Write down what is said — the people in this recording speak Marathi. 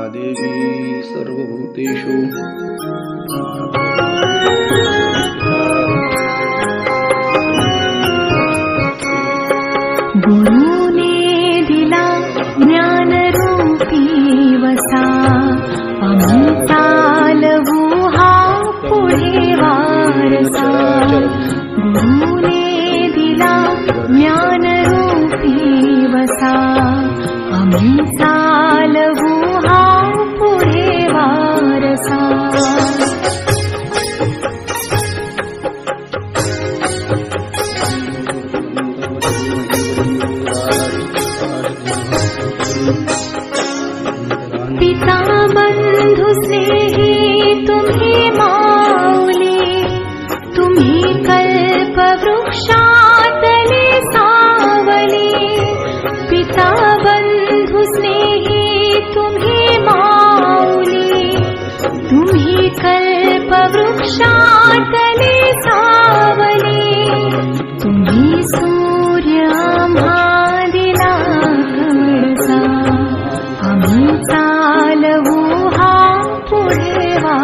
देवी सर्वभूतेषु गुरुने दिला ज्ञानरूपी वसा, आम्ही चालवू हा पुढे वारसा. गुरुने दिला ज्ञानरूपी वसा, आम्ही चालवू हा पुढे वारसा. पिता बंधु स्नेही तुम्ही माऊली, तुम्ही कल्पवृक्षातले सावली. पिता बंधु स्नेही तुम्ही माऊली, तुम्ही कल्पवृक्षातले सावली. तुम्ही सूर्य आम्हा दिला कळसा, आम्ही चालवू हा पुढे वा.